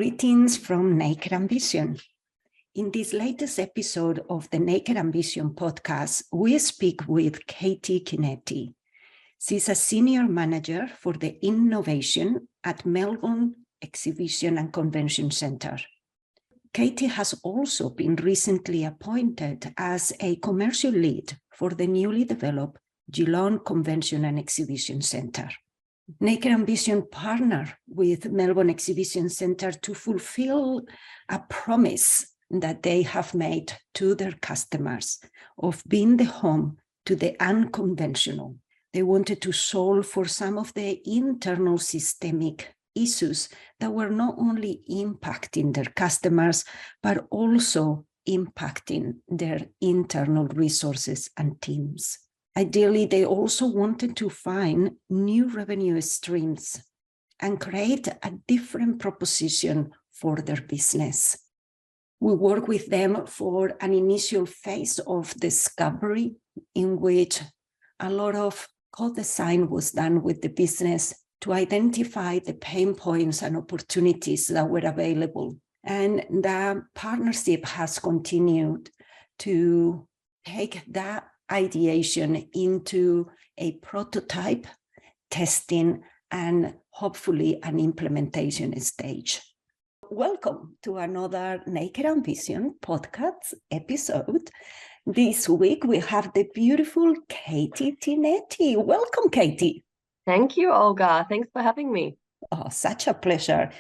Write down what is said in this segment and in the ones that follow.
Greetings from Naked Ambition. In this latest episode of the Naked Ambition podcast, we speak with Katie Tinetti. She's a senior manager for the innovation at Melbourne Exhibition and Convention Centre. Katie has also been recently appointed as a commercial lead for the newly developed Geelong Convention and Exhibition Centre. Naked Ambition partner with Melbourne Exhibition Centre to fulfill a promise that they have made to their customers of being the home to the unconventional. They wanted to solve for some of the internal systemic issues that were not only impacting their customers, but also impacting their internal resources and teams. Ideally, they also wanted to find new revenue streams and create a different proposition for their business. We work with them for an initial phase of discovery in which a lot of co-design was done with the business to identify the pain points and opportunities that were available. And the partnership has continued to take that ideation into a prototype, testing, and hopefully an implementation stage. Welcome to another Naked Ambition podcast episode. This week we have the beautiful Katie Tinetti. Welcome, Katie. Thank you, Olga. Thanks for having me. Oh, such a pleasure.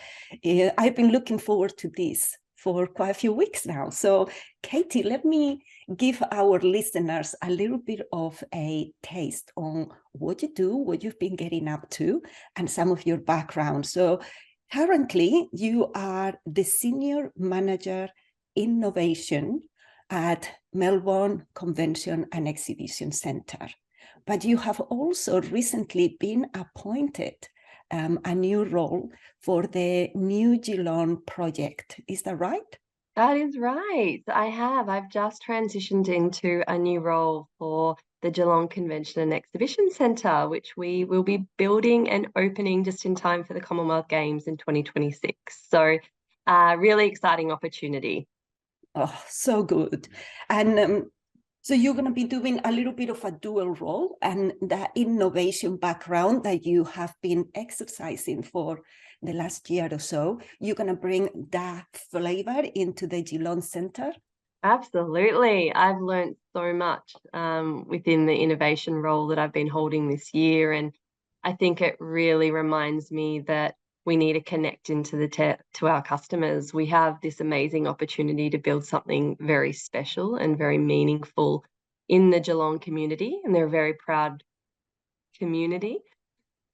I've been looking forward to this for quite a few weeks now. So, Katie, let me give our listeners a little bit of a taste on what you do, what you've been getting up to, and some of your background. So, currently, you are the Senior Manager Innovation at Melbourne Convention and Exhibition Centre. But you have also recently been appointed a new role for the new Geelong project. Is that right? That is right. I have. I've just transitioned into a new role for the Geelong Convention and Exhibition Centre, which we will be building and opening just in time for the Commonwealth Games in 2026. So really exciting opportunity. Oh, so good. And so you're going to be doing a little bit of a dual role, and the innovation background that you have been exercising for the last year or so, you're going to bring that flavor into the Geelong Centre? Absolutely. I've learned so much within the innovation role that I've been holding this year. And I think it really reminds me that we need to connect into to our customers. We have this amazing opportunity to build something very special and very meaningful in the Geelong community, and they're a very proud community.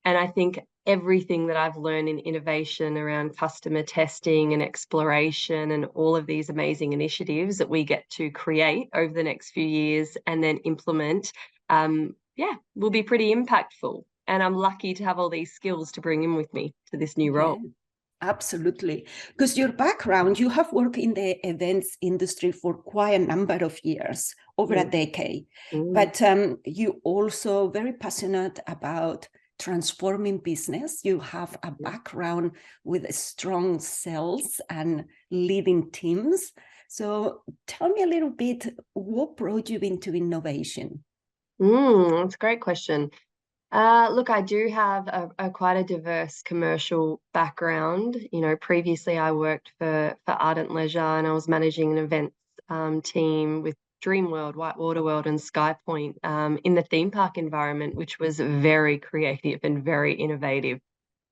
And I think everything that I've learned in innovation around customer testing and exploration and all of these amazing initiatives that we get to create over the next few years and then implement, will be pretty impactful. And I'm lucky to have all these skills to bring in with me to this new role. Yeah, absolutely. Because your background, you have worked in the events industry for quite a number of years, over a decade. But you also very passionate about transforming business. You have a background with strong sales and leading teams. So tell me a little bit, what brought you into innovation? That's a great question. Look, I do have a quite a diverse commercial background. You know, previously I worked for Ardent Leisure, and I was managing an events team with Dreamworld, Whitewater World, and SkyPoint in the theme park environment, which was very creative and very innovative.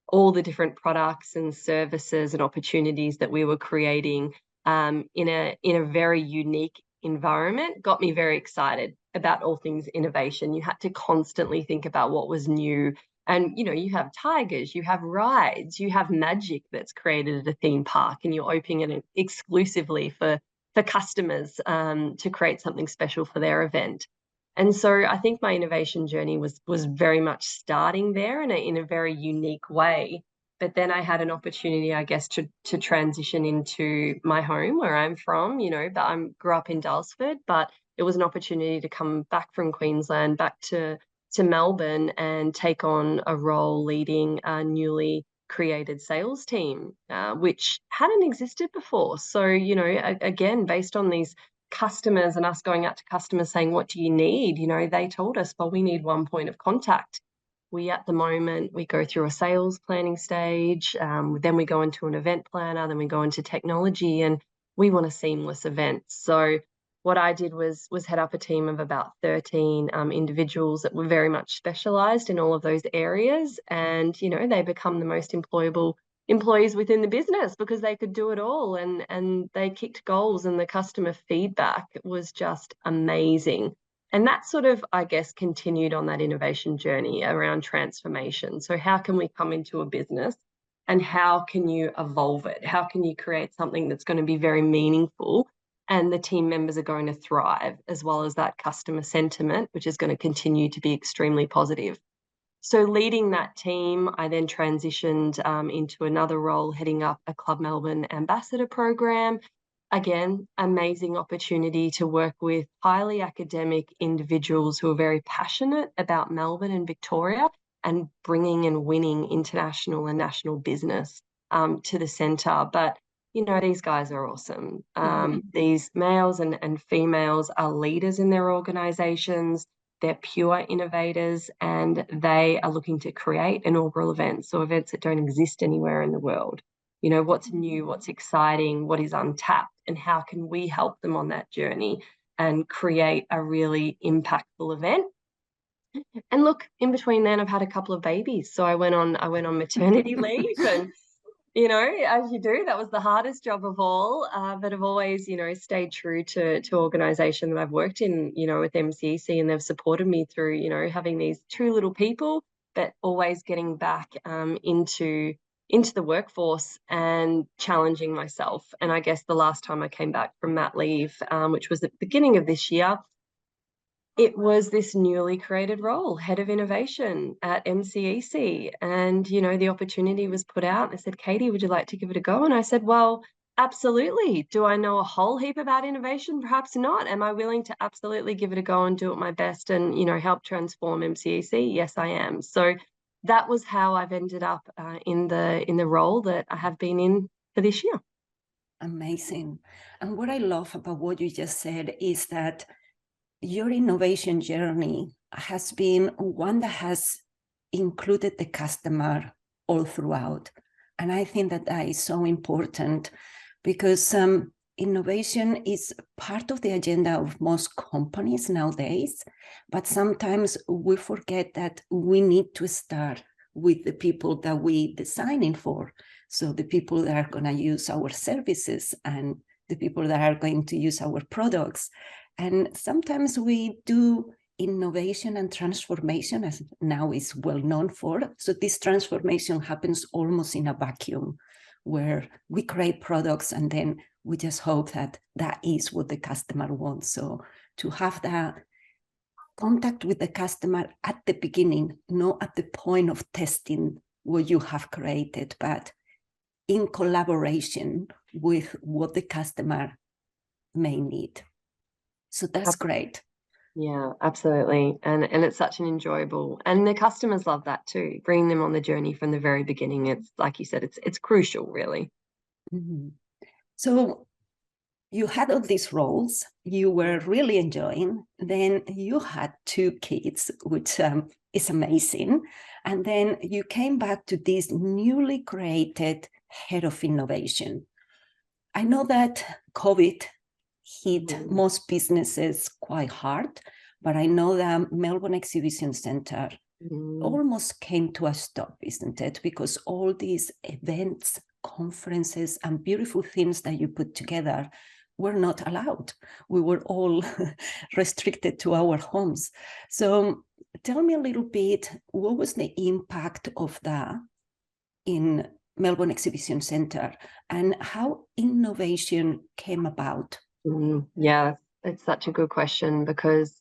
All the different products and services and opportunities that we were creating in a very unique environment got me very excited about all things innovation. You had to constantly think about what was new. And, you know, you have tigers, you have rides, you have magic that's created at a theme park, and you're opening it exclusively for customers to create something special for their event. And so I think my innovation journey was very much starting there in a very unique way. But then I had an opportunity, I guess, to transition into my home where I'm from. You know, I grew up in Daylesford, but it was an opportunity to come back from Queensland back to Melbourne and take on a role leading a newly created sales team, which hadn't existed before. So, you know, again, based on these customers and us going out to customers saying, what do you need? You know, they told us, well, we need one point of contact. We, at the moment, we go through a sales planning stage, then we go into an event planner, then we go into technology, and we want a seamless event. So what I did was head up a team of about 13 individuals that were very much specialized in all of those areas. And, you know, they become the most employable employees within the business because they could do it all, and they kicked goals, and the customer feedback was just amazing. And that sort of, I guess, continued on that innovation journey around transformation. So how can we come into a business and how can you evolve it? How can you create something that's going to be very meaningful and the team members are going to thrive, as well as that customer sentiment, which is going to continue to be extremely positive? So leading that team, I then transitioned into another role, heading up a Club Melbourne ambassador program. Again, amazing opportunity to work with highly academic individuals who are very passionate about Melbourne and Victoria and bringing and winning international and national business to the centre. But, you know, these guys are awesome. These males and females are leaders in their organisations. They're pure innovators, and they are looking to create inaugural events, or events that don't exist anywhere in the world. You know, what's new, what's exciting, what is untapped, and how can we help them on that journey and create a really impactful event? And look, in between then, I've had a couple of babies. So I went on maternity leave, and, you know, as you do, that was the hardest job of all. But I've always, you know, stayed true to organisation that I've worked in, you know, with MCEC, and they've supported me through, you know, having these two little people, but always getting back into the workforce and challenging myself. And I guess the last time I came back from mat leave, which was at the beginning of this year, it was this newly created role, head of innovation at MCEC. And, you know, the opportunity was put out. They said, Katie, would you like to give it a go? And I said, well, absolutely. Do I know a whole heap about innovation? Perhaps not. Am I willing to absolutely give it a go and do it my best and, you know, help transform MCEC? Yes, I am. So that was how I've ended up in the role that I have been in for this year. Amazing. And what I love about what you just said is that your innovation journey has been one that has included the customer all throughout. And I think that that is so important because innovation is part of the agenda of most companies nowadays, but sometimes we forget that we need to start with the people that we designing for. So the people that are going to use our services and the people that are going to use our products. And sometimes we do innovation and transformation, as now is well known for. So this transformation happens almost in a vacuum, where we create products and then we just hope that that is what the customer wants. So to have that contact with the customer at the beginning, not at the point of testing what you have created, but in collaboration with what the customer may need. So that's great. Yeah, absolutely. And it's such an enjoyable, and the customers love that too, bringing them on the journey from the very beginning. It's like you said, it's crucial, really. Mm-hmm. So you had all these roles, you were really enjoying, then you had 2 kids, which is amazing. And then you came back to this newly created head of innovation. I know that COVID hit most businesses quite hard, but I know that Melbourne Exhibition Centre almost came to a stop, isn't it? Because all these events, conferences, and beautiful things that you put together were not allowed. We were all restricted to our homes. So tell me a little bit, what was the impact of that in Melbourne Exhibition Centre and how innovation came about? Yeah, it's such a good question because,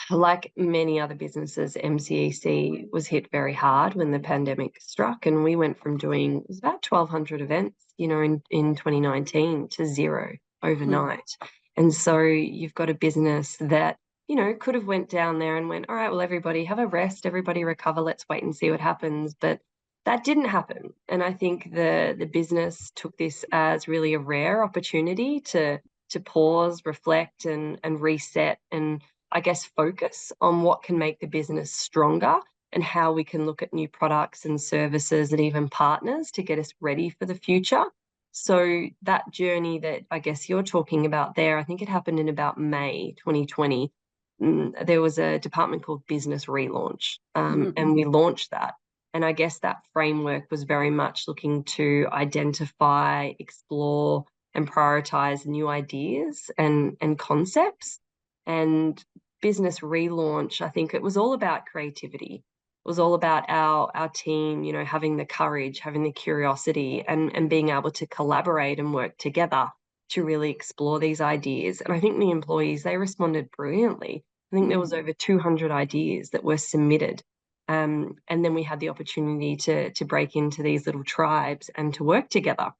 like many other businesses, MCEC was hit very hard when the pandemic struck, and we went from doing, it was about 1,200 events, you know, in 2019 to 0 overnight. And so you've got a business that, you know, could have went down there and went, all right, well, everybody have a rest, everybody recover, let's wait and see what happens. But that didn't happen. And I think the business took this as really a rare opportunity to pause, reflect, and reset, and I guess focus on what can make the business stronger and how we can look at new products and services and even partners to get us ready for the future. So that journey that I guess you're talking about there, I think it happened in about May 2020. There was a department called Business Relaunch, and we launched that. And I guess that framework was very much looking to identify, explore, and prioritize new ideas and concepts. And Business Relaunch, I think it was all about creativity. It was all about our team, you know, having the courage, having the curiosity, and being able to collaborate and work together to really explore these ideas. And I think the employees, they responded brilliantly. I think there was over 200 ideas that were submitted. And then we had the opportunity to break into these little tribes and to work together.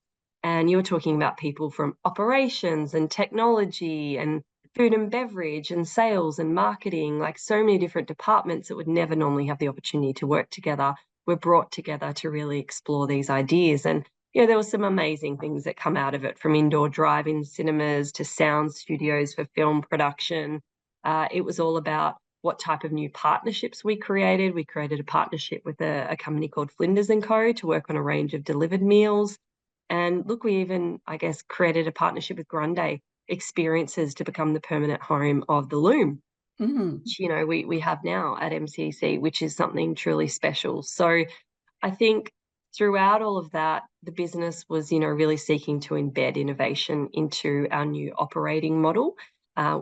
And you were talking about people from operations and technology and food and beverage and sales and marketing, like so many different departments that would never normally have the opportunity to work together, were brought together to really explore these ideas. And, you know, there were some amazing things that come out of it, from indoor drive-in cinemas to sound studios for film production. It was all about what type of new partnerships we created. We created a partnership with a company called Flinders & Co. to work on a range of delivered meals. And look, we even, I guess, created a partnership with Grande Experiences to become the permanent home of the Loom, which, you know, we have now at MCEC, which is something truly special. So I think throughout all of that, the business was, you know, really seeking to embed innovation into our new operating model.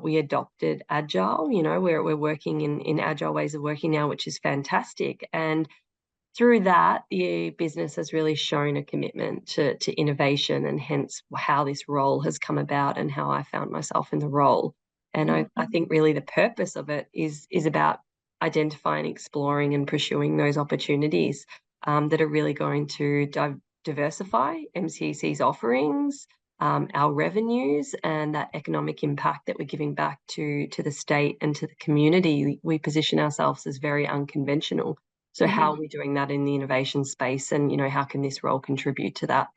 We adopted Agile, you know, we're working in Agile ways of working now, which is fantastic. And through that, the business has really shown a commitment to innovation, and hence how this role has come about and how I found myself in the role. And I think really the purpose of it is about identifying, exploring, and pursuing those opportunities that are really going to diversify MCEC's offerings, our revenues, and that economic impact that we're giving back to the state and to the community. We position ourselves as very unconventional. So how are we doing that in the innovation space, and, you know, how can this role contribute to that?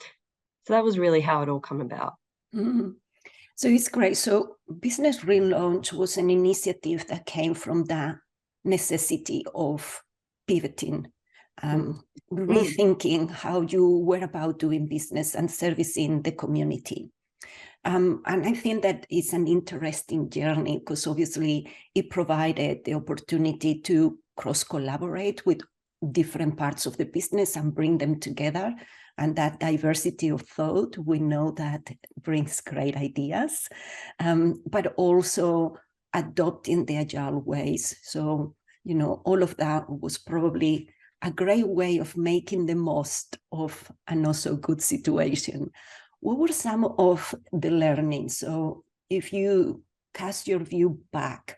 So that was really how it all come about. So it's great. So Business Relaunch was an initiative that came from the necessity of pivoting, rethinking how you were about doing business and servicing the community. And I think that is an interesting journey, because obviously it provided the opportunity to cross-collaborate with different parts of the business and bring them together. And that diversity of thought, we know that brings great ideas, but also adopting the Agile ways. So, you know, all of that was probably a great way of making the most of a not so good situation. What were some of the learnings? So if you cast your view back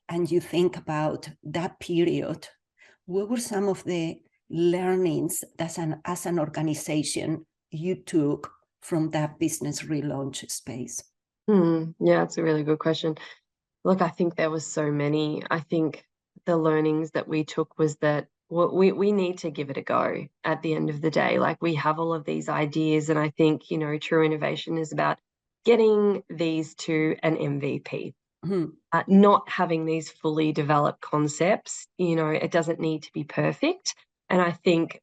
and you think about that period, what were some of the learnings that as an organization you took from that business relaunch space? Yeah, it's a really good question. Look, I think there was so many. I think the learnings that we took was that we need to give it a go at the end of the day. Like, we have all of these ideas, and I think, you know, true innovation is about getting these to an MVP. Not having these fully developed concepts. You know, it doesn't need to be perfect. And I think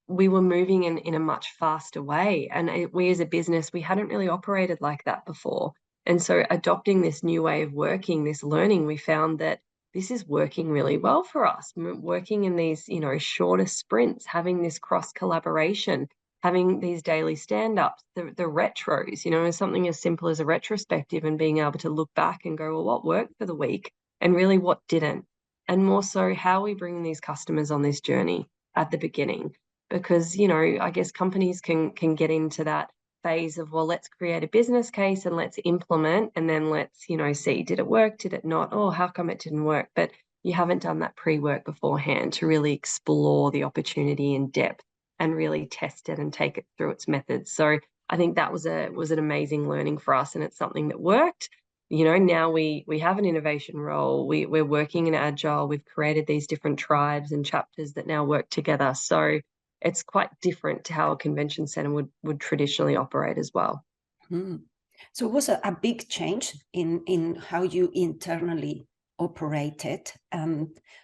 we were moving in a much faster way. And we as a business, we hadn't really operated like that before. And so adopting this new way of working, this learning, we found that this is working really well for us. Working in these, you know, shorter sprints, having this cross collaboration, having these daily stand-ups, the retros, you know, something as simple as a retrospective, and being able to look back and go, well, what worked for the week and really what didn't? And more so, how we bring these customers on this journey at the beginning. Because, you know, I guess companies can get into that phase of, well, let's create a business case and let's implement, and then let's, you know, see, did it work? Did it not? Oh, how come it didn't work? But you haven't done that pre-work beforehand to really explore the opportunity in depth and really test it and take it through its methods. So I think that was an amazing learning for us, and it's something that worked. You know, now we have an innovation role. We're working in Agile. We've created these different tribes and chapters that now work together. So it's quite different to how a convention center would traditionally operate as well. So it was a big change in how you internally operated.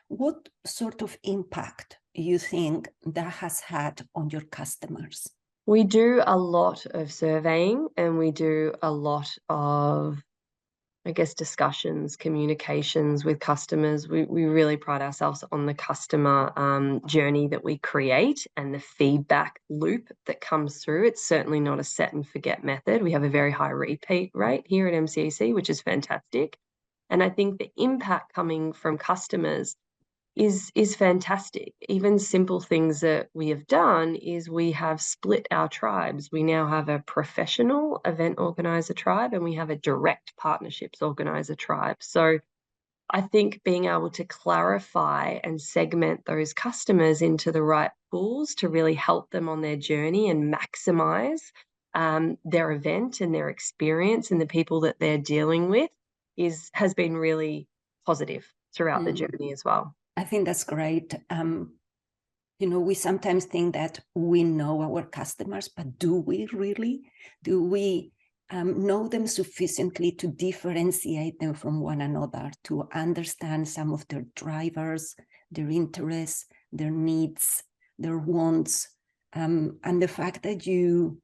What sort of impact you think that has had on your customers? We do a lot of surveying, and we do a lot of, I guess, discussions, communications with customers. We really pride ourselves on the customer journey that we create and the feedback loop that comes through. It's certainly not a set and forget method. We have a very high repeat rate here at MCEC, which is fantastic. And I think the impact coming from customers is fantastic. Even simple things that we have done is we have split our tribes. We now have a professional event organizer tribe, and we have a direct partnerships organizer tribe. So I think being able to clarify and segment those customers into the right pools to really help them on their journey and maximize their event and their experience and the people that they're dealing with has been really positive throughout the journey as well. I think that's great. We sometimes think that we know our customers, but do we really? Do we know them sufficiently to differentiate them from one another, to understand some of their drivers, their interests, their needs, their wants, and the fact that you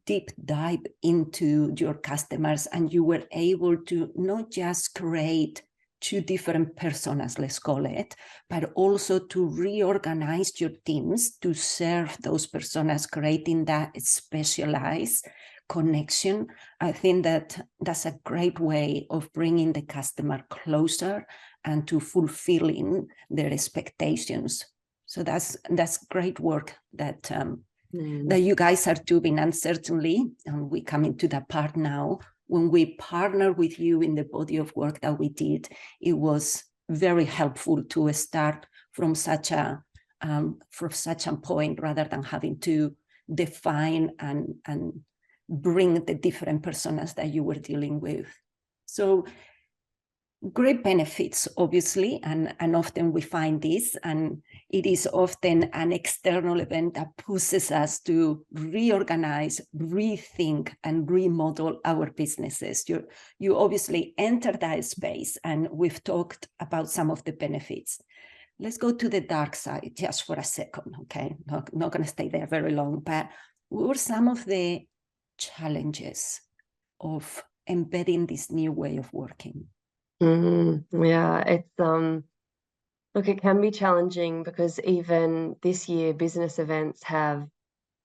deep dive into your customers and you were able to not just create two different personas, let's call it, but also to reorganize your teams to serve those personas, creating that specialized connection. I think that that's a great way of bringing the customer closer and to fulfilling their expectations. So that's great work that you guys are doing. And certainly, and we come into that part now, when we partner with you in the body of work that we did, it was very helpful to start from such a point rather than having to define and bring the different personas that you were dealing with. So great benefits, obviously, and often we find this, and it is often an external event that pushes us to reorganize, rethink, and remodel our businesses. You obviously enter that space, and we've talked about some of the benefits. Let's go to the dark side just for a second, okay? Not going to stay there very long, but what were some of the challenges of embedding this new way of working? Yeah, it's look, it can be challenging because even this year business events have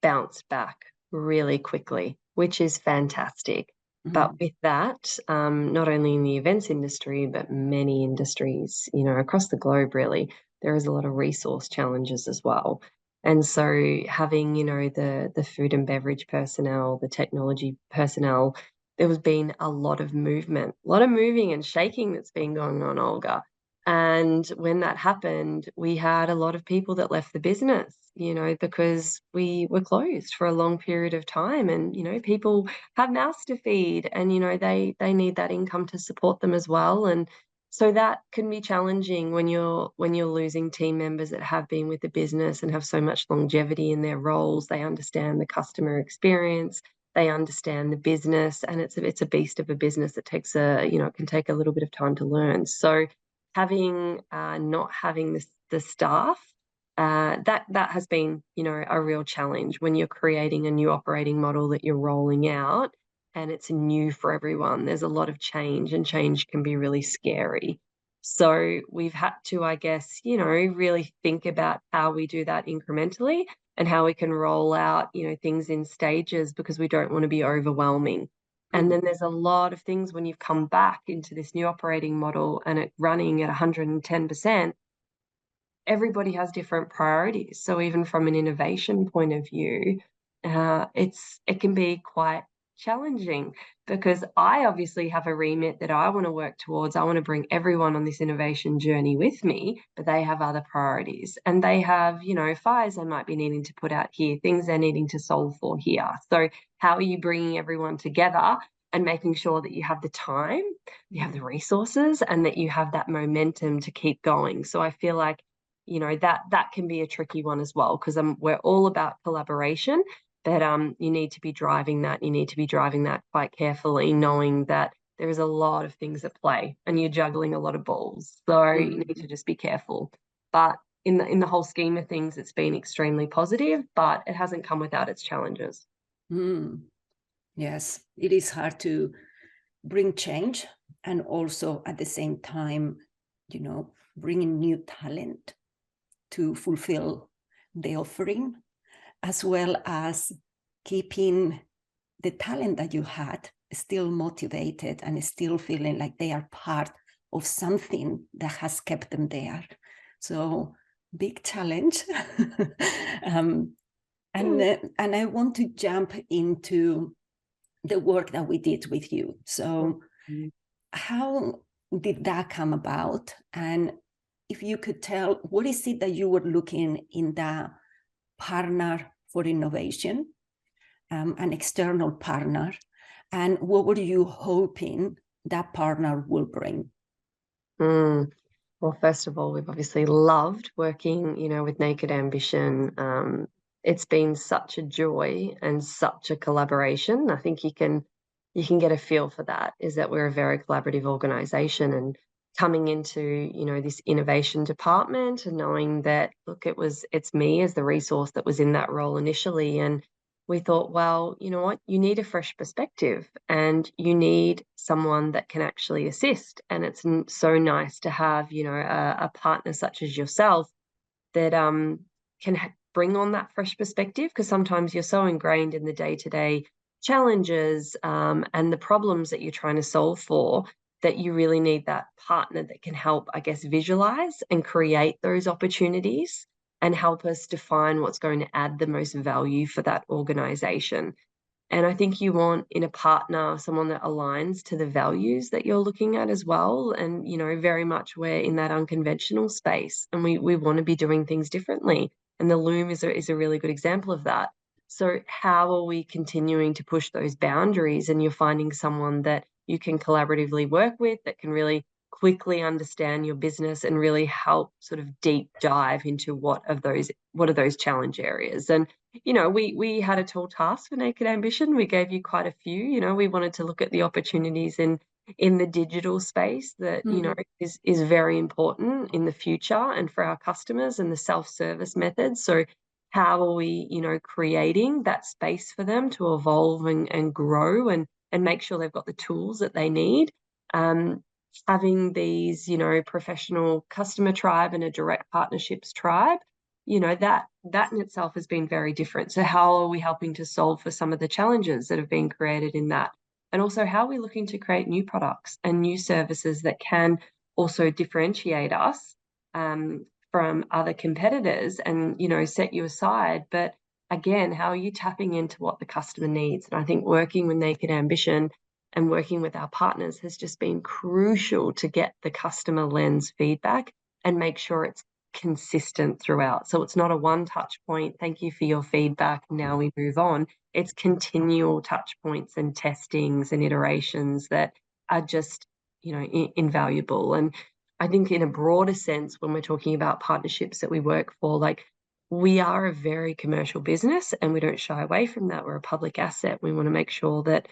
bounced back really quickly, which is fantastic. But with that, not only in the events industry, but many industries, across the globe, really, there is a lot of resource challenges as well. And so having, the food and beverage personnel, the technology personnel, there has been a lot of movement, a lot of moving and shaking that's been going on, Olga. And when that happened, we had a lot of people that left the business, because we were closed for a long period of time. And, people have mouths to feed and, they need that income to support them as well. And so that can be challenging when you're losing team members that have been with the business and have so much longevity in their roles. They understand the customer experience. They understand the business, and it's a beast of a business that takes it can take a little bit of time to learn. So not having the staff, that has been, a real challenge when you're creating a new operating model that you're rolling out and it's new for everyone. There's a lot of change, and change can be really scary. So we've had to, I guess, really think about how we do that incrementally and how we can roll out, things in stages, because we don't want to be overwhelming. And then there's a lot of things when you've come back into this new operating model and it running at 110%, everybody has different priorities. So even from an innovation point of view, it can be quite challenging, because I obviously have a remit that I want to work towards. I want to bring everyone on this innovation journey with me, but they have other priorities, and they have, fires they might be needing to put out here, things they're needing to solve for here. So how are you bringing everyone together and making sure that you have the time, you have the resources, and that you have that momentum to keep going? So I feel like that can be a tricky one as well, because we're all about collaboration, but you need to be driving that. You need to be driving that quite carefully, knowing that there is a lot of things at play and you're juggling a lot of balls. So you need to just be careful. But in the whole scheme of things, it's been extremely positive, but it hasn't come without its challenges. Yes, it is hard to bring change and also at the same time, bringing new talent to fulfill the offering, as well as keeping the talent that you had still motivated and still feeling like they are part of something that has kept them there. So big challenge. And I want to jump into the work that we did with you. So how did that come about? And if you could tell, what is it that you were looking in the partner for innovation, an external partner, and what were you hoping that partner will bring? Well, first of all, we've obviously loved working, with Naked Ambition. It's been such a joy and such a collaboration. I think you can get a feel for that, is that we're a very collaborative organization, and coming into, this innovation department and knowing that, look, it's me as the resource that was in that role initially. And we thought, well, you know what, you need a fresh perspective and you need someone that can actually assist. And it's so nice to have, a partner such as yourself that can bring on that fresh perspective, because sometimes you're so ingrained in the day-to-day challenges and the problems that you're trying to solve for, that you really need that partner that can help, I guess, visualize and create those opportunities and help us define what's going to add the most value for that organization. And I think you want in a partner someone that aligns to the values that you're looking at as well. And, very much we're in that unconventional space, and we want to be doing things differently. And the Loom is a really good example of that. So how are we continuing to push those boundaries? And you're finding someone that you can collaboratively work with, that can really quickly understand your business and really help sort of deep dive into what are those challenge areas. And we had a tall task for Naked Ambition. We gave you quite a few. We wanted to look at the opportunities in the digital space that is very important in the future and for our customers, and the self-service methods. So how are we creating that space for them to evolve and grow and make sure they've got the tools that they need. Having these professional customer tribe and a direct partnerships tribe, that in itself has been very different. So how are we helping to solve for some of the challenges that have been created in that? And also, how are we looking to create new products and new services that can also differentiate us from other competitors and, set you aside? But again, how are you tapping into what the customer needs? And I think working with Naked Ambition and working with our partners has just been crucial to get the customer lens feedback and make sure it's consistent throughout. So it's not a one touch point, thank you for your feedback, now we move on. It's continual touch points and testings and iterations that are just, invaluable. And I think in a broader sense, when we're talking about partnerships that we work for, like, we are a very commercial business and we don't shy away from that. We're a public asset. We want to make sure that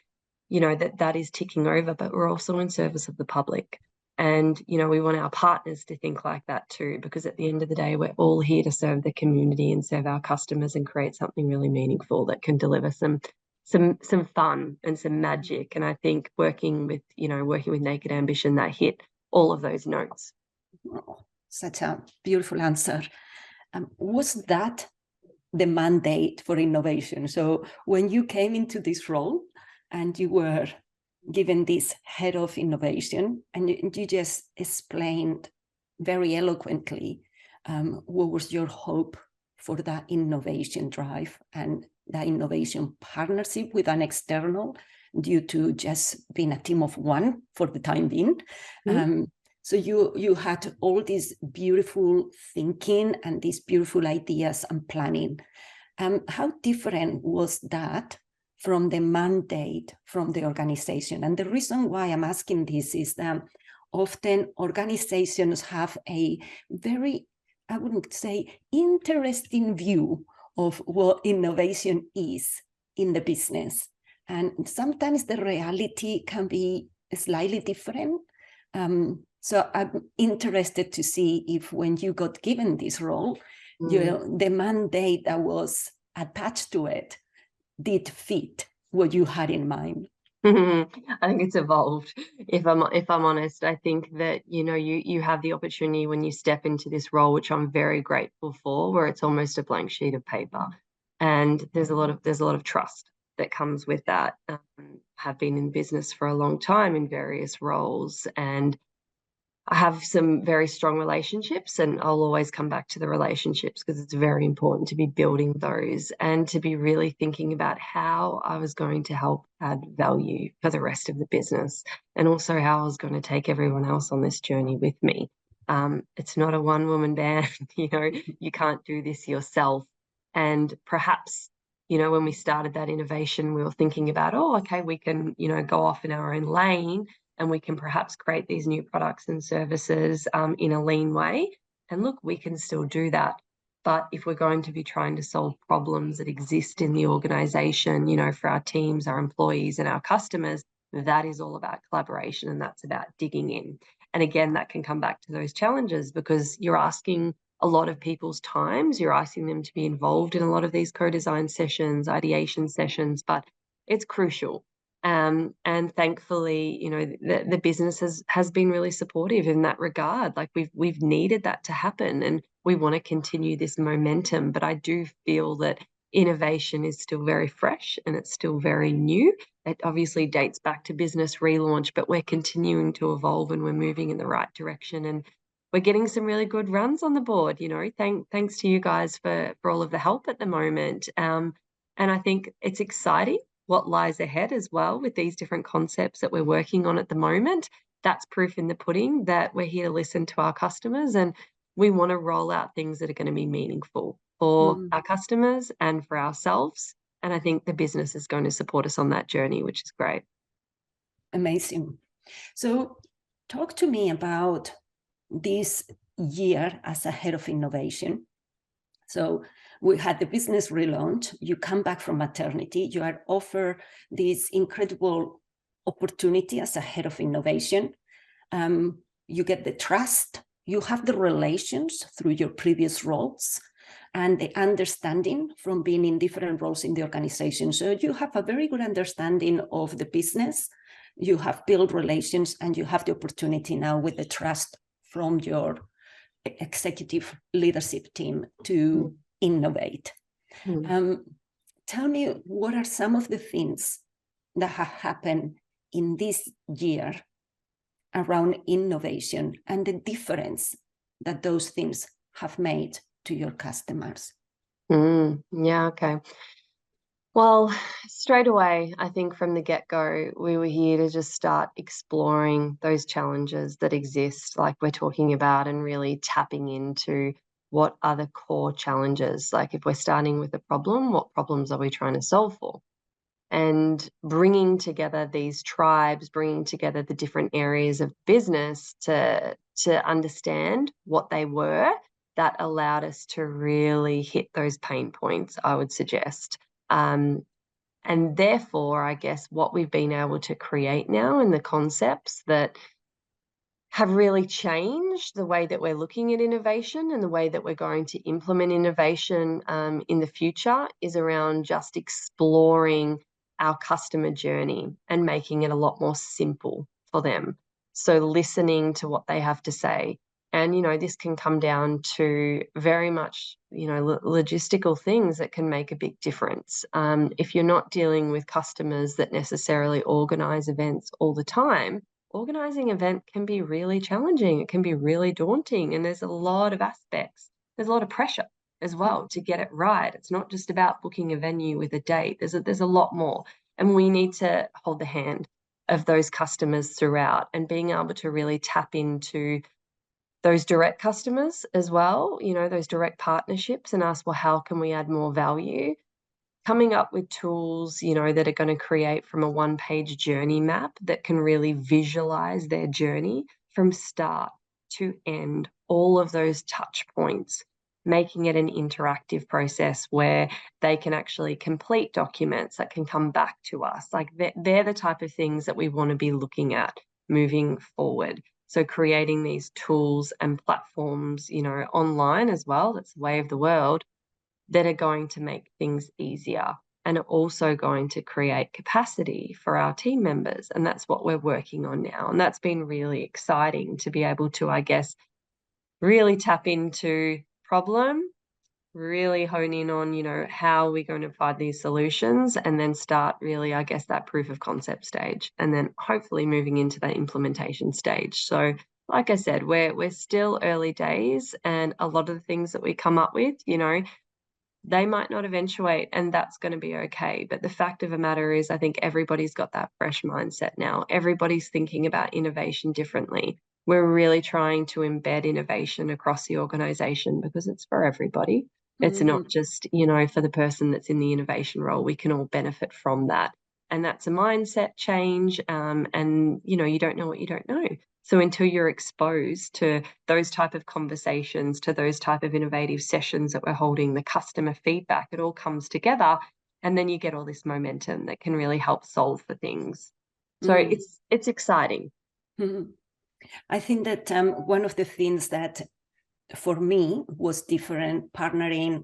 that is ticking over, but we're also in service of the public. And, we want our partners to think like that too, because at the end of the day, we're all here to serve the community and serve our customers and create something really meaningful that can deliver some fun and some magic. And I think working with Naked Ambition, that hit all of those notes. Oh, such a beautiful answer. Was that the mandate for innovation? So when you came into this role, and you were given this head of innovation, and you just explained very eloquently what was your hope for that innovation drive and that innovation partnership with an external, due to just being a team of one for the time being. So you had all this beautiful thinking and these beautiful ideas and planning. How different was that from the mandate from the organization? And the reason why I'm asking this is that often organizations have a very I would say, interesting view of what innovation is in the business. And sometimes the reality can be slightly different. So I'm interested to see if when you got given this role, the mandate that was attached to it did fit what you had in mind. I think it's evolved. If I'm honest, I think that you have the opportunity when you step into this role, which I'm very grateful for, where it's almost a blank sheet of paper, and there's a lot of trust that comes with that. Have been in business for a long time in various roles, and I have some very strong relationships, and I'll always come back to the relationships because it's very important to be building those and to be really thinking about how I was going to help add value for the rest of the business, and also how I was going to take everyone else on this journey with me. It's not a one-woman band, you can't do this yourself. And perhaps, when we started that innovation, we were thinking about, oh, okay, we can, go off in our own lane, and we can perhaps create these new products and services in a lean way. And look, we can still do that. But if we're going to be trying to solve problems that exist in the organization, for our teams, our employees, and our customers, that is all about collaboration, and that's about digging in. And again, that can come back to those challenges because you're asking a lot of people's times, you're asking them to be involved in a lot of these co-design sessions, ideation sessions, but it's crucial. And thankfully, the business has been really supportive in that regard. Like we've needed that to happen, and we want to continue this momentum. But I do feel that innovation is still very fresh and it's still very new. It obviously dates back to business relaunch, but we're continuing to evolve and we're moving in the right direction. And we're getting some really good runs on the board. Thanks to you guys for all of the help at the moment. And I think it's exciting what lies ahead as well with these different concepts that we're working on at the moment. That's proof in the pudding that we're here to listen to our customers, and we want to roll out things that are going to be meaningful for our customers and for ourselves. And I think the business is going to support us on that journey, which is great. Amazing. So talk to me about this year as a head of innovation. So we had the business relaunch, you come back from maternity, you are offered this incredible opportunity as a head of innovation. You get the trust, you have the relations through your previous roles and the understanding from being in different roles in the organization. So you have a very good understanding of the business, you have built relations, and you have the opportunity now with the trust from your executive leadership team to innovate. Tell me, what are some of the things that have happened in this year around innovation and the difference that those things have made to your customers? Yeah, okay. Well, straight away, I think from the get-go, we were here to just start exploring those challenges that exist, like we're talking about, and really tapping into what are the core challenges. Like if we're starting with a problem, what problems are we trying to solve for? And bringing together these tribes, bringing together the different areas of business to understand what they were, that allowed us to really hit those pain points, I would suggest. And therefore, I guess what we've been able to create now and the concepts that have really changed the way that we're looking at innovation and the way that we're going to implement innovation in the future is around just exploring our customer journey and making it a lot more simple for them. So listening to what they have to say. And, this can come down to very much, logistical things that can make a big difference. If you're not dealing with customers that necessarily organize events all the time, organizing an event can be really challenging. It can be really daunting. And there's a lot of aspects. There's a lot of pressure as well to get it right. It's not just about booking a venue with a date. There's a lot more. And we need to hold the hand of those customers throughout, and being able to really tap into those direct customers as well, those direct partnerships, and ask, well, how can we add more value? Coming up with tools, that are going to create from a one-page journey map that can really visualize their journey from start to end, all of those touch points, making it an interactive process where they can actually complete documents that can come back to us. Like they're the type of things that we want to be looking at moving forward. So creating these tools and platforms, you know, online as well, that's the way of the world, that are going to make things easier and are also going to create capacity for our team members. And that's what we're working on now. And that's been really exciting to be able to, I guess, really tap into problem, really hone in on, you know, how we're going to find these solutions, and then start really, I guess, that proof of concept stage, and then hopefully moving into that implementation stage. So like I said, we're still early days, and a lot of the things that we come up with, you know, they might not eventuate, and that's going to be okay. But the fact of the matter is, I think everybody's got that fresh mindset now. Everybody's thinking about innovation differently. We're really trying to embed innovation across the organization because it's for everybody. It's not just, you know, for the person that's in the innovation role. We can all benefit from that. And that's a mindset change. And, you know, you don't know what you don't know. So until you're exposed to those type of conversations, to those type of innovative sessions that we're holding, the customer feedback, it all comes together. And then you get all this momentum that can really help solve for things. So it's exciting. I think that one of the things that for me was different partnering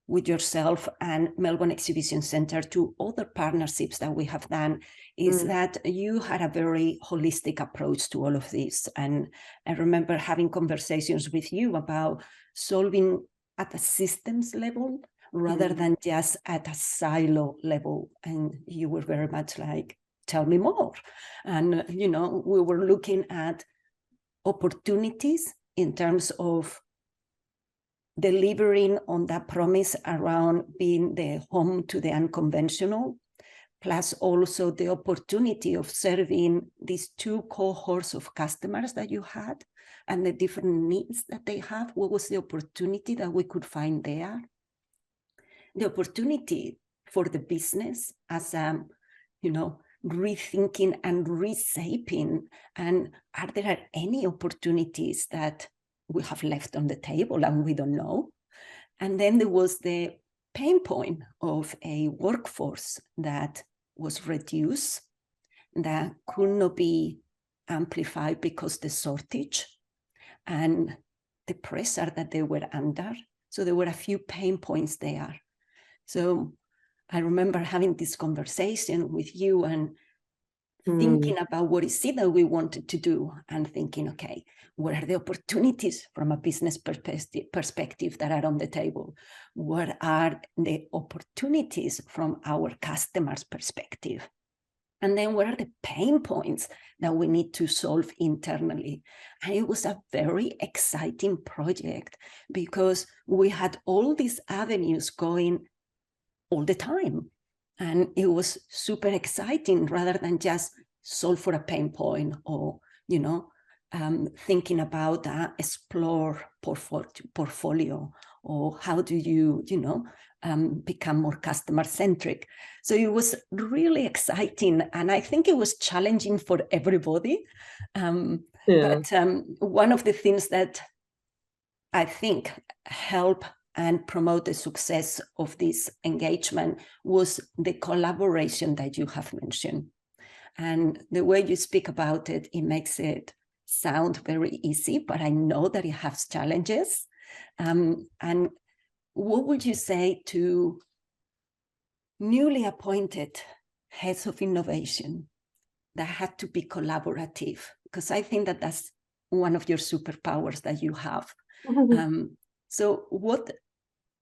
with yourself and Melbourne Exhibition Centre to other partnerships that we have done is that you had a very holistic approach to all of this. And I remember having conversations with you about solving at a systems level rather than just at a silo level. And you were very much like, tell me more. And, you know, we were looking at opportunities in terms of delivering on that promise around being the home to the unconventional, plus also the opportunity of serving these two cohorts of customers that you had and the different needs that they have. What was the opportunity that we could find there? The opportunity for the business as you know, rethinking and reshaping, and are there any opportunities that we have left on the table and we don't know? And then there was the pain point of a workforce that was reduced, that could not be amplified because the shortage and the pressure that they were under. So there were a few pain points there. So I remember having this conversation with you and thinking about what is it that we wanted to do, and thinking, okay, what are the opportunities from a business perspective that are on the table? What are the opportunities from our customers' perspective? And then what are the pain points that we need to solve internally? And it was a very exciting project because we had all these avenues going all the time. And it was super exciting rather than just solve for a pain point or, you know, thinking about explore portfolio, or how do you, you know, become more customer centric. So it was really exciting. And I think it was challenging for everybody. But one of the things that I think helped and promote the success of this engagement was the collaboration that you have mentioned. And the way you speak about it, it makes it sound very easy, but I know that it has challenges. And what would you say to newly appointed heads of innovation that had to be collaborative? Because I think that that's one of your superpowers that you have. So what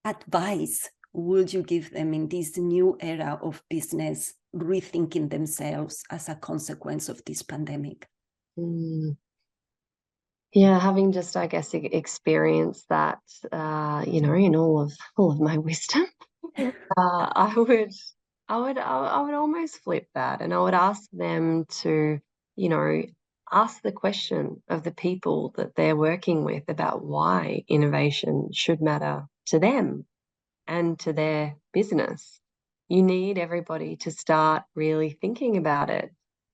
advice would you give them in this new era of business rethinking themselves as a consequence of this pandemic? Yeah, having just, I guess, experienced that, you know, in all of my wisdom, I would almost flip that, and I would ask them to, you know, ask the question of the people that they're working with about why innovation should matter to them and to their business. You need everybody to start really thinking about it.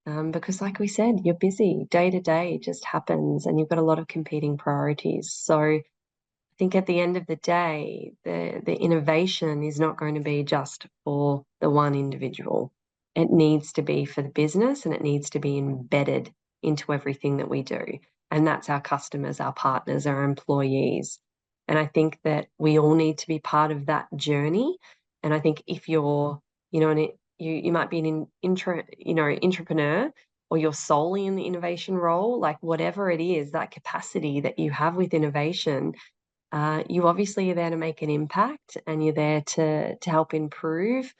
because like we said, you're busy, day to day just happens, and you've got a lot of competing priorities. So I think at the end of the day, the innovation is not going to be just for the one individual. It needs to be for the business, and it needs to be embedded into everything that we do. And that's our customers, our partners, our employees. And I think that we all need to be part of that journey. And I think if you're, you might be an entrepreneur, or you're solely in the innovation role, like whatever it is, that capacity that you have with innovation, you obviously are there to make an impact, and you're there to help improve.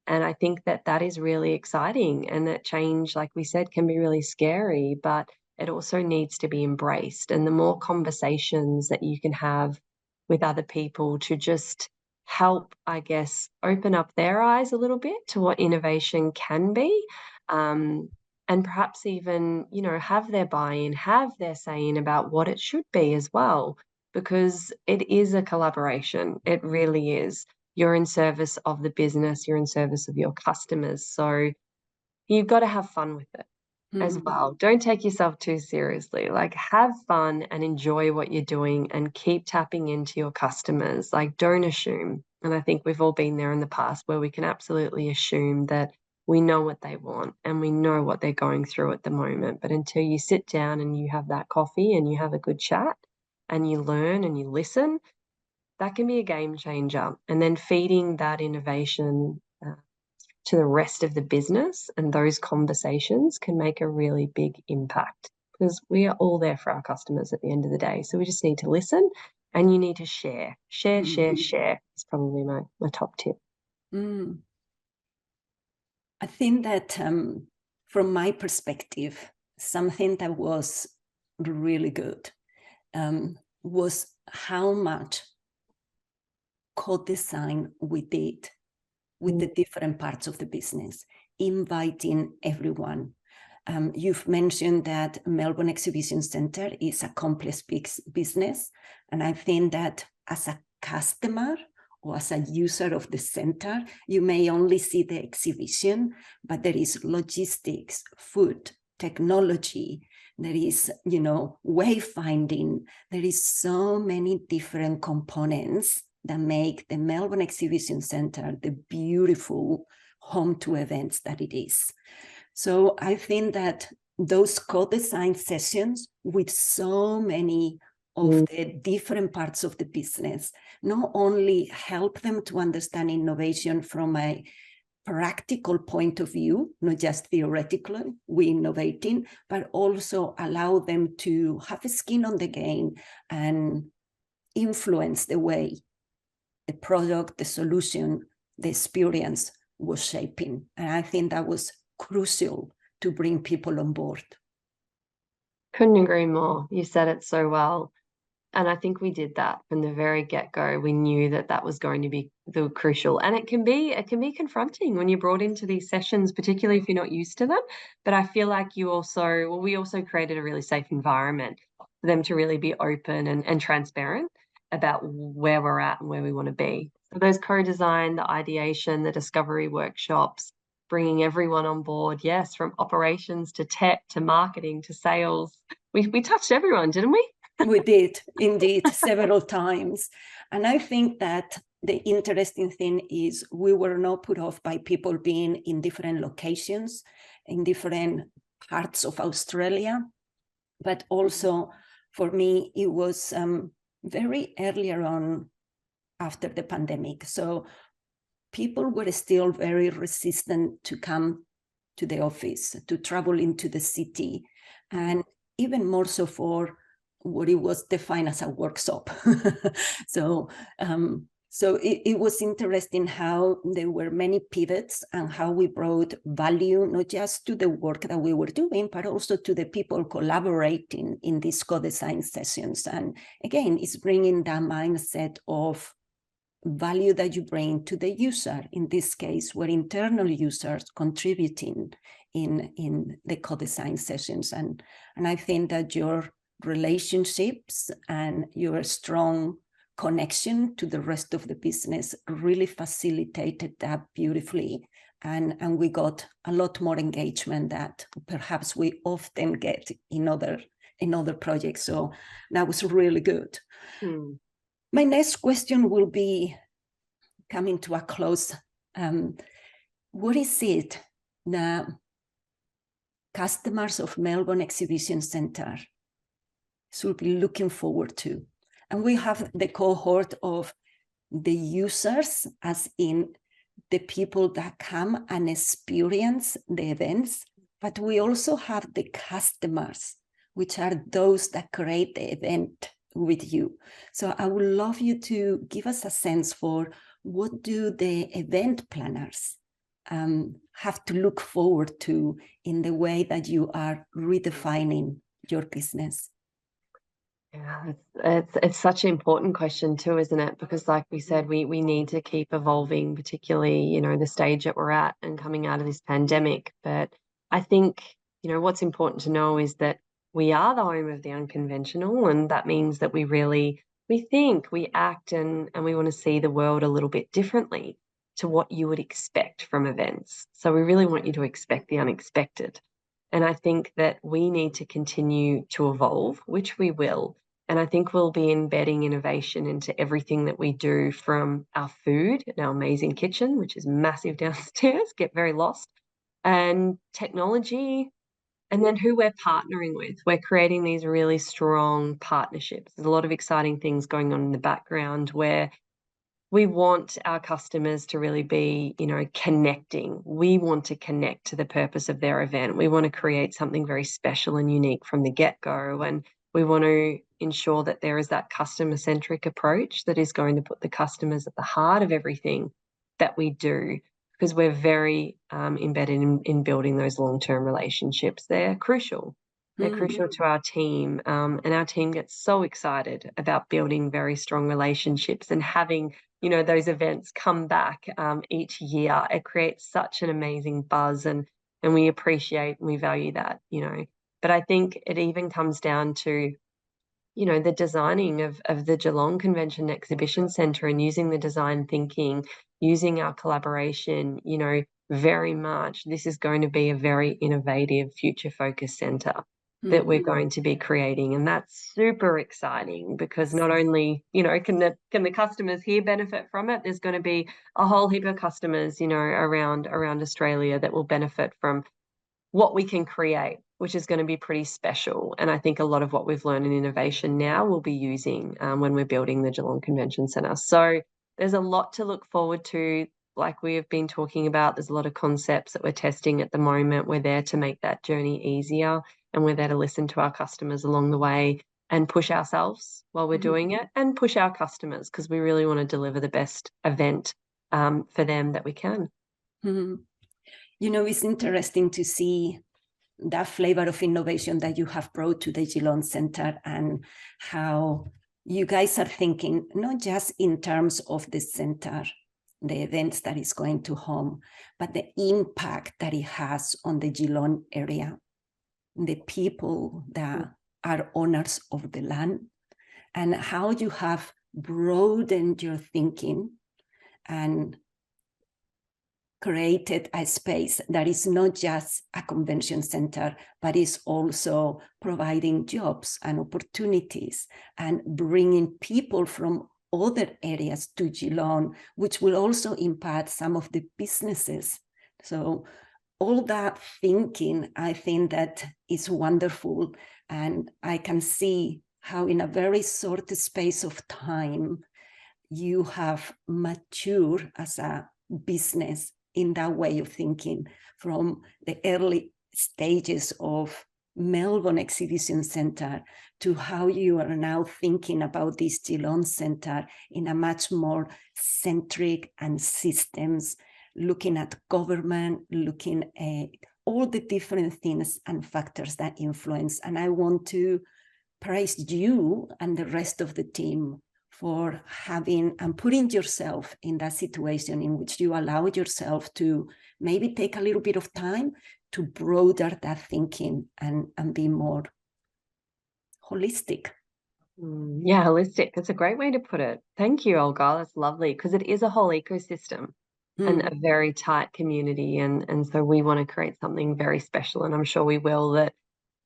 And I think that that is really exciting, and that change, like we said, can be really scary, but it also needs to be embraced. And the more conversations that you can have with other people to just help, I guess, open up their eyes a little bit to what innovation can be, and perhaps even, have their buy-in, have their say-in about what it should be as well, because it is a collaboration. It really is. You're in service of the business, you're in service of your customers. So you've got to have fun with it as well. Don't take yourself too seriously. Like, have fun and enjoy what you're doing, and keep tapping into your customers. Like, don't assume. And I think we've all been there in the past, where we can absolutely assume that we know what they want and we know what they're going through at the moment. But until you sit down and you have that coffee and you have a good chat and you learn and you listen, that can be a game changer. And then feeding that innovation to the rest of the business, and those conversations can make a really big impact, because we are all there for our customers at the end of the day. So we just need to listen, and you need to share. Share is probably my top tip. I think that from my perspective, something that was really good was how much co-design we did with the different parts of the business, inviting everyone. You've mentioned that Melbourne Exhibition Centre is a complex business, and I think that as a customer or as a user of the center, you may only see the exhibition, but there is logistics, food, technology, there is, wayfinding. There is so many different components that make the Melbourne Exhibition Centre the beautiful home to events that it is. So I think that those co-design sessions with so many of the different parts of the business not only help them to understand innovation from a practical point of view, not just theoretically, we innovating, but also allow them to have a skin on the game and influence the way the product, the solution, the experience was shaping. And I think that was crucial to bring people on board. Couldn't agree more. You said it so well. And I think we did that from the very get-go. We knew that that was going to be the crucial. And it can be confronting when you're brought into these sessions, particularly if you're not used to them. But I feel like we also created a really safe environment for them to really be open and transparent about where we're at and where we want to be. So those co-design, the ideation, the discovery workshops, bringing everyone on board, yes, from operations to tech to marketing to sales. We touched everyone, didn't we? We did, indeed, several times. And I think that the interesting thing is we were not put off by people being in different locations, in different parts of Australia. But also, for me, it was very earlier on after the pandemic. So people were still very resistant to come to the office, to travel into the city, and even more so for what it was defined as a workshop. So it was interesting how there were many pivots and how we brought value, not just to the work that we were doing, but also to the people collaborating in these co-design sessions. And again, it's bringing that mindset of value that you bring to the user. In this case, were internal users contributing in the co-design sessions. And I think that your relationships and your strong connection to the rest of the business really facilitated that beautifully. And we got a lot more engagement that perhaps we often get in other projects. So that was really good. My next question will be coming to a close. What is it that customers of Melbourne Exhibition Centre should be looking forward to? And we have the cohort of the users, as in the people that come and experience the events, but we also have the customers, which are those that create the event with you. So I would love you to give us a sense for what do the event planners have to look forward to in the way that you are redefining your business? Yeah, it's such an important question too, isn't it? Because like we said, we need to keep evolving, particularly, you know, the stage that we're at and coming out of this pandemic. But I think, you know, what's important to know is that we are the home of the unconventional, and that means that we think, we act, and we want to see the world a little bit differently to what you would expect from events. So we really want you to expect the unexpected. And I think that we need to continue to evolve, which we will. And I think we'll be embedding innovation into everything that we do, from our food in our amazing kitchen, which is massive downstairs, get very lost, and technology, and then who we're partnering with. We're creating these really strong partnerships. There's a lot of exciting things going on in the background where we want our customers to really be, you know, connecting. We want to connect to the purpose of their event. We want to create something very special and unique from the get-go. And we want to ensure that there is that customer-centric approach that is going to put the customers at the heart of everything that we do, because we're very embedded in building those long-term relationships. They're crucial. They're crucial to our team. And our team gets so excited about building very strong relationships and having, you know, those events come back each year. It creates such an amazing buzz, and we appreciate and we value that, you know. But I think it even comes down to, you know, the designing of the Geelong Convention Exhibition Centre, and using the design thinking, using our collaboration, you know, very much. This is going to be a very innovative, future-focused centre that we're going to be creating. And that's super exciting, because not only, you know, can the customers here benefit from it, there's going to be a whole heap of customers, you know, around Australia that will benefit from what we can create, which is going to be pretty special. And I think a lot of what we've learned in innovation now we'll be using when we're building the Geelong Convention Centre. So there's a lot to look forward to. Like we have been talking about, there's a lot of concepts that we're testing at the moment. We're there to make that journey easier, and we're there to listen to our customers along the way and push ourselves while we're doing it, and push our customers, because we really want to deliver the best event for them that we can. You know, it's interesting to see that flavor of innovation that you have brought to the Geelong Centre, and how you guys are thinking, not just in terms of the centre, the events that is going to home, but the impact that it has on the Geelong area, the people that are owners of the land, and how you have broadened your thinking and created a space that is not just a convention center, but is also providing jobs and opportunities and bringing people from other areas to Geelong, which will also impact some of the businesses. So all that thinking, I think that is wonderful. And I can see how in a very short space of time, you have matured as a business in that way of thinking, from the early stages of Melbourne Exhibition Centre to how you are now thinking about this Geelong Centre in a much more centric and systems, looking at government, looking at all the different things and factors that influence. And I want to praise you and the rest of the team for having and putting yourself in that situation in which you allow yourself to maybe take a little bit of time to broaden that thinking and be more holistic. Yeah, holistic. That's a great way to put it. Thank you, Olga. That's lovely because it is a whole ecosystem and a very tight community. And so we want to create something very special. And I'm sure we will, that,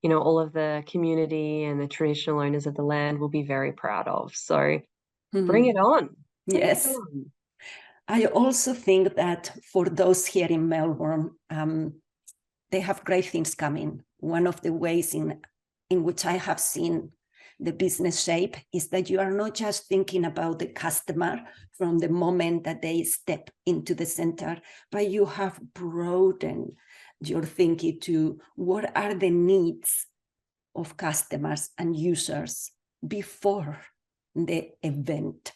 you know, all of the community and the traditional owners of the land will be very proud of. So bring it on. Bring it Yes. on. I also think that for those here in Melbourne, they have great things coming. One of the ways in which I have seen the business shape is that you are not just thinking about the customer from the moment that they step into the center, but you have broadened your thinking to what are the needs of customers and users before the event,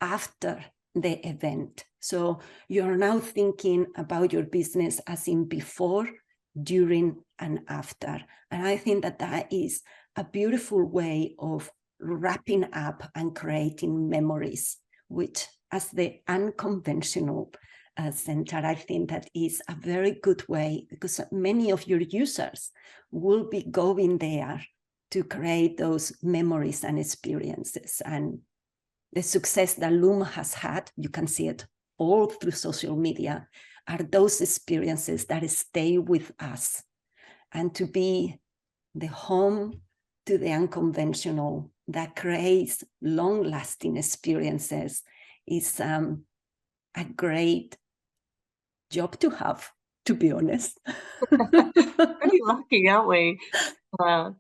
after the event. So you're now thinking about your business as in before, during, and after. And I think that that is a beautiful way of wrapping up and creating memories, which as the unconventional center, I think that is a very good way, because many of your users will be going there to create those memories and experiences. And the success that Loom has had, you can see it all through social media, are those experiences that stay with us. And to be the home to the unconventional that creates long-lasting experiences is a great job to have, to be honest. Pretty lucky, aren't we?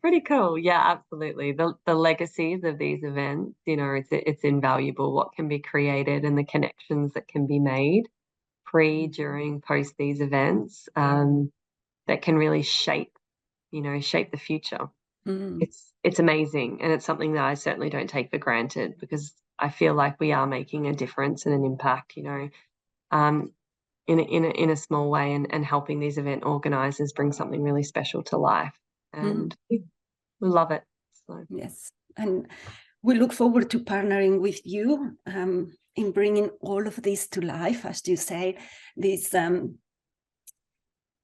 Pretty cool. Yeah, absolutely. The legacies of these events, you know, it's invaluable what can be created and the connections that can be made pre, during, post these events, that can really shape the future. It's amazing, and it's something that I certainly don't take for granted, because I feel like we are making a difference and an impact, you know, in a small way, and helping these event organizers bring something really special to life. And we love it. So. Yes, and we look forward to partnering with you in bringing all of this to life. As you say, these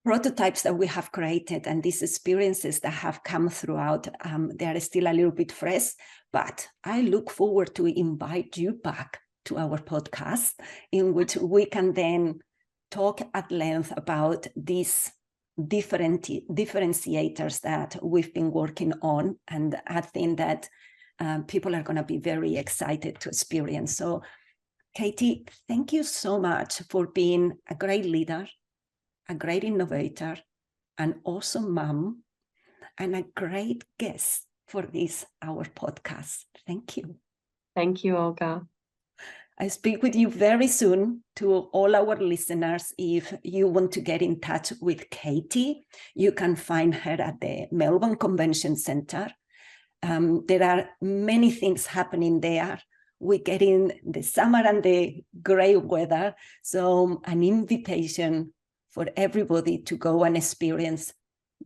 prototypes that we have created and these experiences that have come throughout, they are still a little bit fresh, but I look forward to invite you back to our podcast, in which we can then talk at length about these differentiators that we've been working on. And I think that people are going to be very excited to experience. So, Katie, thank you so much for being a great leader, a great innovator, an awesome mom, and a great guest for this, our podcast. Thank you. Thank you, Olga. I speak with you very soon. To all our listeners, if you want to get in touch with Katie, you can find her at the Melbourne Convention Centre. There are many things happening there. We get in the summer and the grey weather, so an invitation for everybody to go and experience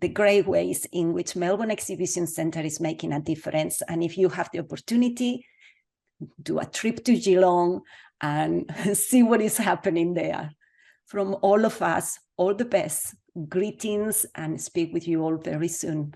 the great ways in which Melbourne Exhibition Centre is making a difference. And if you have the opportunity, do a trip to Geelong and see what is happening there. From all of us, all the best. Greetings, and speak with you all very soon.